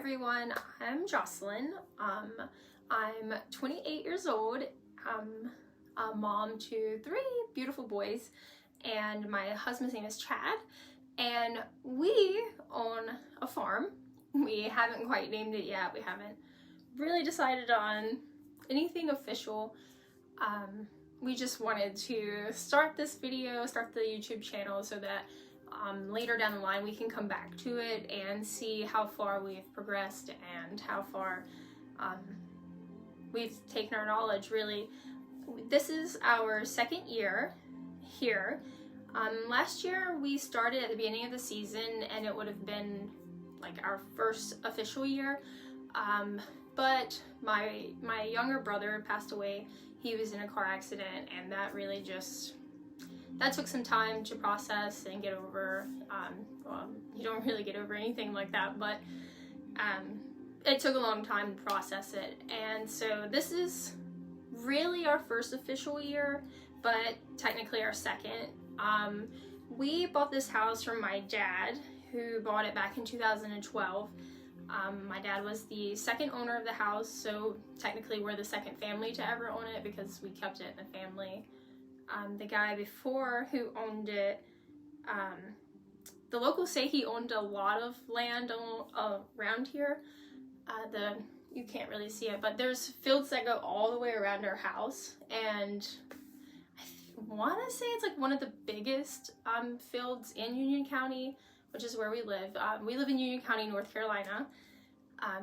everyone, I'm Jocelyn. I'm 28 years old. I'm a mom to 3 beautiful boys, and my husband's name is Chad, and we own a farm. We haven't quite named it yet. We haven't really decided on anything official. We just wanted to start this video, start the YouTube channel so that later down the line we can come back to it and see how far we've progressed and how far we've taken our knowledge, really. This is our 2nd year here. Last year we started at the beginning of the season and it would have been like our first official year, but my younger brother passed away. He was in a car accident, and that really that took some time to process and get over. Well, you don't really get over anything like that, but it took a long time to process it. And so this is really our first official year, but technically our 2nd. We bought this house from my dad, who bought it back in 2012. My dad was the 2nd owner of the house, so technically we're the 2nd family to ever own it because we kept it in the family. The guy before who owned it, the locals say he owned a lot of land around here. You can't really see it, but there's fields that go all the way around our house, and I want to say it's like one of the biggest fields in Union County, which is where we live. We live in Union County, North Carolina.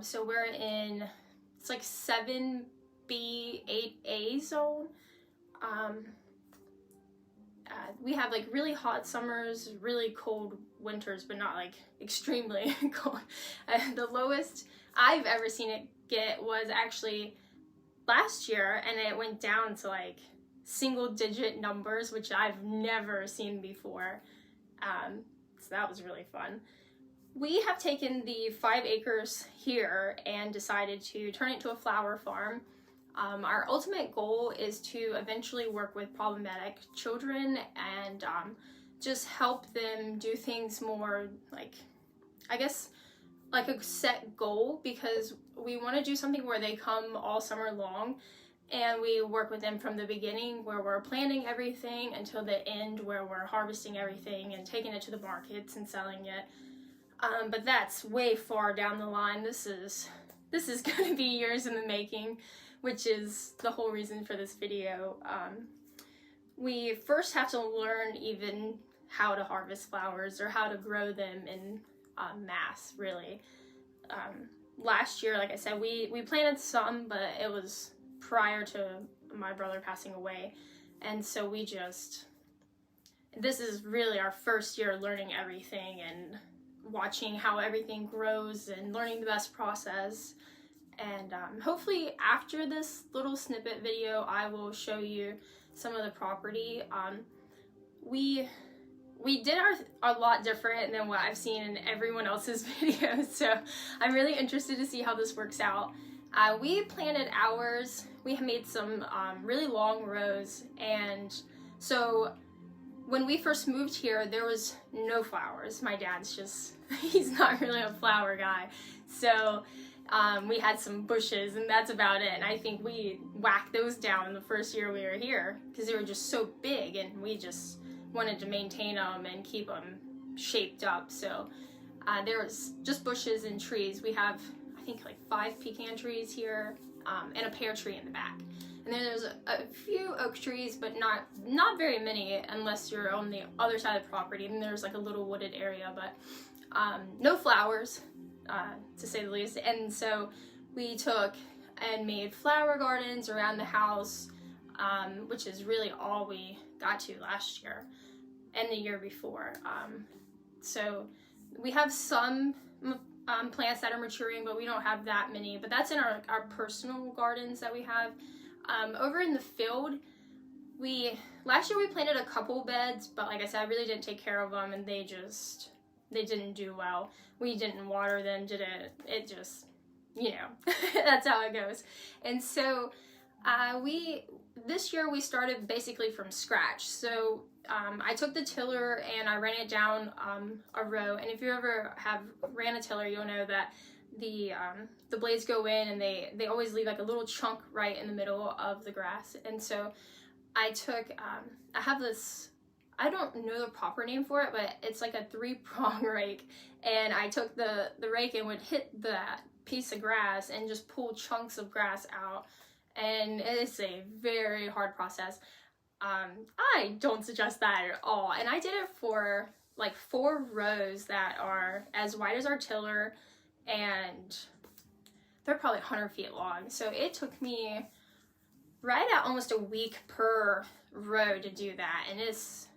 So we're in, it's like 7B, 8A zone. We have like really hot summers, really cold winters, but not like extremely cold. The lowest I've ever seen it get was actually last year, and it went down to like single-digit numbers, which I've never seen before. So that was really fun. We have taken the 5 acres here and decided to turn it to a flower farm. Our ultimate goal is to eventually work with problematic children and just help them do things more like, I guess, like a set goal, because we want to do something where they come all summer long and we work with them from the beginning, where we're planting everything, until the end, where we're harvesting everything and taking it to the markets and selling it. But that's way far down the line. This is going to be years in the making, which is the whole reason for this video. We first have to learn even how to harvest flowers or how to grow them in mass, really. Last year, like I said, we planted some, but it was prior to my brother passing away, and so this is really our first year learning everything and watching how everything grows and learning the best process. And hopefully after this little snippet video I will show you some of the property. We did a lot different than what I've seen in everyone else's videos, so I'm really interested to see how this works out. We planted ours. We made some really long rows, and so when we first moved here there was no flowers. My dad's he's not really a flower guy, so we had some bushes and that's about it, and I think we whacked those down the first year we were here because they were just so big and we just wanted to maintain them and keep them shaped up. So there was just bushes and trees. We have, I think, like 5 pecan trees here, and a pear tree in the back. And then there's a few oak trees, but not very many unless you're on the other side of the property. And there's like a little wooded area, but no flowers, to say the least. And so we took and made flower gardens around the house, which is really all we got to last year and the year before. So we have some plants that are maturing, but we don't have that many. But that's in our personal gardens that we have. Over in the field, last year we planted a couple beds, but like I said, I really didn't take care of them, and they didn't do well. We didn't water them, it just, you know, that's how it goes. And so this year we started basically from scratch. So I took the tiller and I ran it down a row, and if you ever have ran a tiller, you'll know that the blades go in, and they always leave like a little chunk right in the middle of the grass. And so I took I have this, I don't know the proper name for it, but it's like a 3-prong rake, and I took the rake and would hit that piece of grass and just pull chunks of grass out, and it's a very hard process. I don't suggest that at all, and I did it for like 4 rows that are as wide as our tiller, and they're probably 100 feet long. So it took me right at almost a week per row to do that, and it's,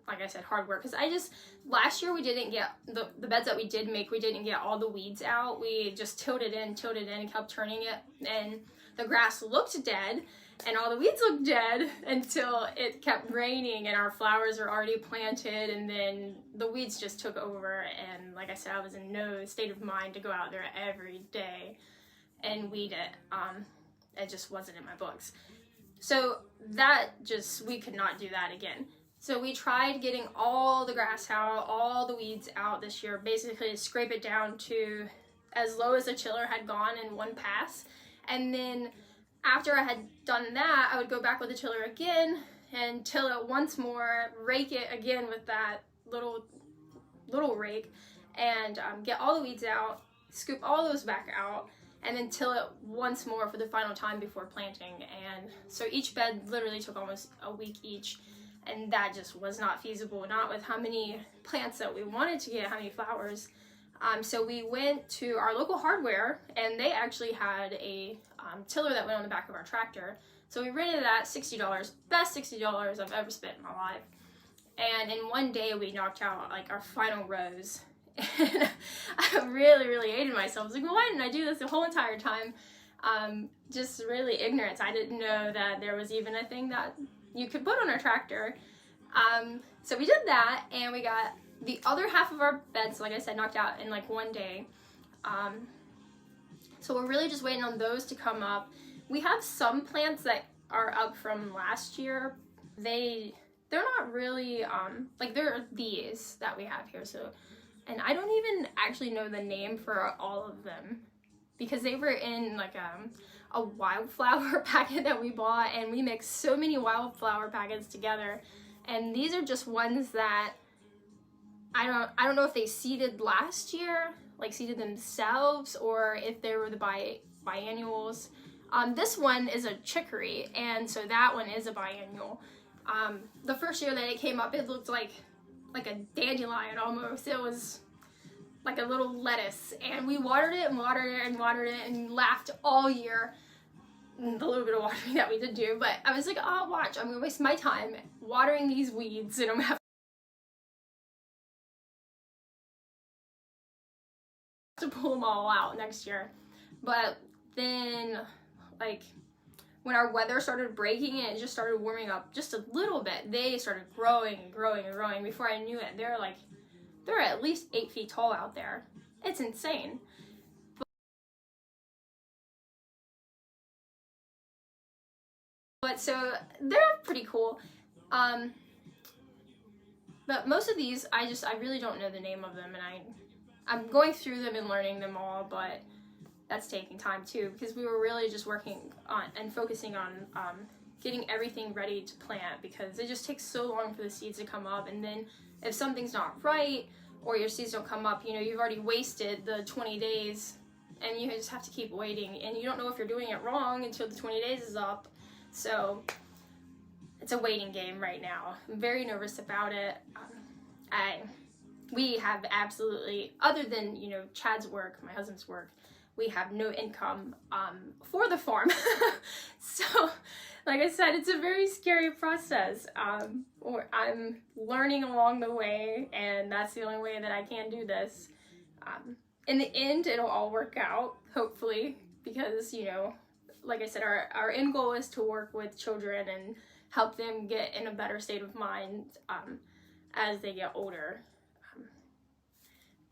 like I said, hard work, because last year we didn't get the beds that we did make, we didn't get all the weeds out. We just tilled it in and kept turning it, and the grass looked dead and all the weeds looked dead until it kept raining and our flowers were already planted, and then the weeds just took over. And like I said, I was in no state of mind to go out there every day and weed it. It just wasn't in my books. So we could not do that again. So we tried getting all the grass out, all the weeds out this year, basically to scrape it down to as low as the tiller had gone in one pass. And then after I had done that, I would go back with the tiller again and till it once more, rake it again with that little rake, and get all the weeds out, scoop all those back out, and then till it once more for the final time before planting. And so each bed literally took almost a week each. And that just was not feasible, not with how many plants that we wanted to get, how many flowers. So we went to our local hardware, and they actually had a tiller that went on the back of our tractor. So we rented that, $60, best $60 I've ever spent in my life. And in one day we knocked out like our final rows. And I really, really hated myself. I was like, well, why didn't I do this the whole entire time? Just really ignorance. I didn't know that there was even a thing that you could put on our tractor. So we did that, and we got the other half of our beds, like I said, knocked out in like one day. So we're really just waiting on those to come up. We have some plants that are up from last year. They're not really, like there are these that we have here. So, and I don't even actually know the name for all of them, because they were in like a wildflower packet that we bought, and we mixed so many wildflower packets together. And these are just ones that I don't know if they seeded last year, like seeded themselves, or if they were the biennials. This one is a chicory, and so that one is a biennial. The first year that it came up, it looked like a dandelion almost. It was like a little lettuce, and we watered it and watered it and watered it and laughed all year. The little bit of watering that we did do, but I was like, oh, watch, I'm gonna waste my time watering these weeds, and I'm gonna have to pull them all out next year. But then, like, when our weather started breaking and it just started warming up just a little bit, they started growing and growing and growing. Before I knew it, they're at least 8 feet tall out there. It's insane. But so they're pretty cool. But most of these, I really don't know the name of them, and I'm going through them and learning them all, but that's taking time too, because we were really just working on and focusing on getting everything ready to plant, because it just takes so long for the seeds to come up. And then if something's not right, or your seeds don't come up, you've already wasted the 20 days, and you just have to keep waiting, and you don't know if you're doing it wrong until the 20 days is up. So it's a waiting game right now. I'm very nervous about it. We have absolutely, other than, Chad's work, my husband's work, we have no income for the farm. So, like I said, it's a very scary process. Or I'm learning along the way, and that's the only way that I can do this. In the end, it'll all work out, hopefully, because, like I said, our end goal is to work with children and help them get in a better state of mind as they get older.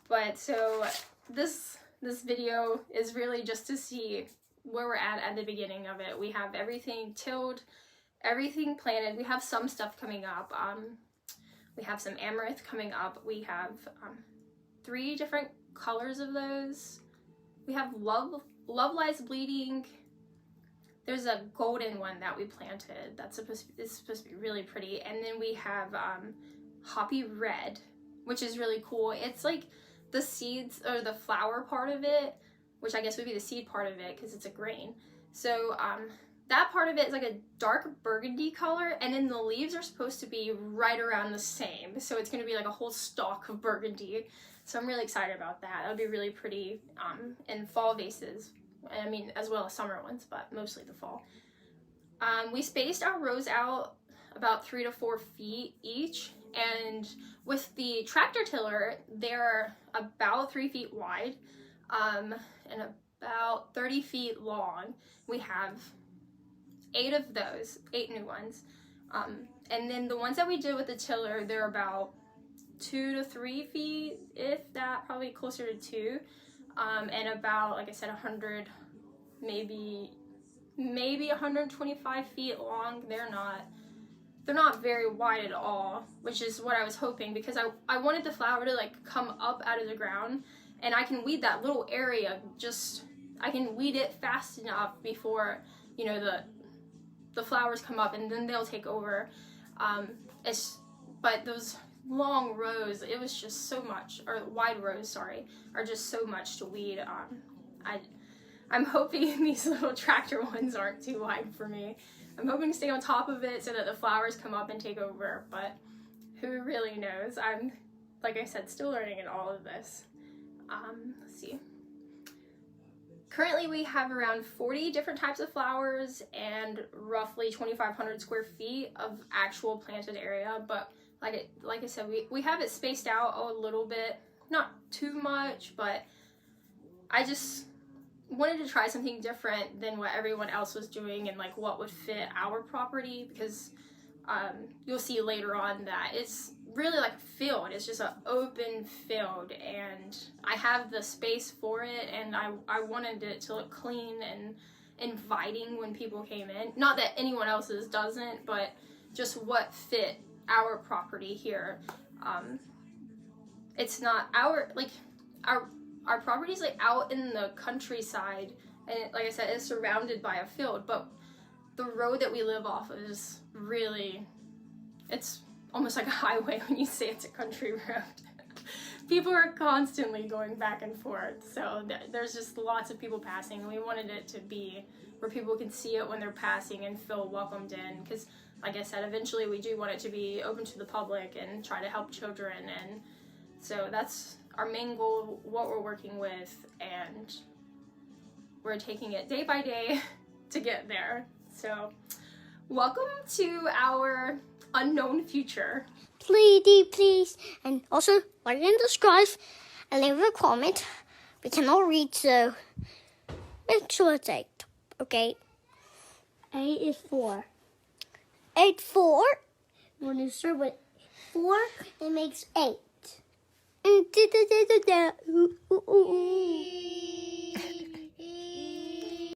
But so this video is really just to see where we're at the beginning of it. We have everything tilled, everything planted. We have some stuff coming up. We have some amaranth coming up. We have 3 different colors of those. We have Love Lies Bleeding. There's a golden one that we planted that's supposed to be really pretty. And then we have Hoppy Red, which is really cool. It's like the seeds or the flower part of it, which I guess would be the seed part of it because it's a grain. So that part of it is like a dark burgundy color, and then the leaves are supposed to be right around the same. So it's going to be like a whole stalk of burgundy. So I'm really excited about that. That would be really pretty in fall vases. I mean, as well as summer ones, but mostly the fall. We spaced our rows out about 3 to 4 feet each, and with the tractor tiller, they're about 3 feet wide and about 30 feet long. We have 8 of those, 8 new ones. And then the ones that we did with the tiller, they're about 2 to 3 feet, if that, probably closer to 2. And about, like I said, 100, maybe 125 feet long. They're not very wide at all, which is what I was hoping, because I wanted the flower to like come up out of the ground, and I can weed that little area, I can weed it fast enough before, you know, the flowers come up, and then they'll take over. But those long rows, it was just so much, or wide rows, sorry, are just so much to weed. I'm hoping these little tractor ones aren't too wide for me. I'm hoping to stay on top of it so that the flowers come up and take over, but who really knows? I'm, like I said, still learning in all of this. Let's see. Currently we have around 40 different types of flowers and roughly 2,500 square feet of actual planted area, but like I said, we have it spaced out a little bit, not too much, but I just wanted to try something different than what everyone else was doing and like what would fit our property, because you'll see later on that it's really like a field. It's just an open field, and I have the space for it, and I wanted it to look clean and inviting when people came in. Not that anyone else's doesn't, but just what fit our property here. It's not our property's like out in the countryside, and like I said, it's surrounded by a field, but the road that we live off of is really, it's almost like a highway when you say it's a country road. People are constantly going back and forth, so there's just lots of people passing. We wanted it to be where people can see it when they're passing and feel welcomed in, because like I said, eventually we do want it to be open to the public and try to help children, and so that's our main goal, what we're working with, and we're taking it day by day to get there. So welcome to our unknown future. Please, and also like and subscribe and leave a comment. We cannot read, so make sure it's 8, okay? 8 is 4. 8, 4. When you start with 4, it makes 8.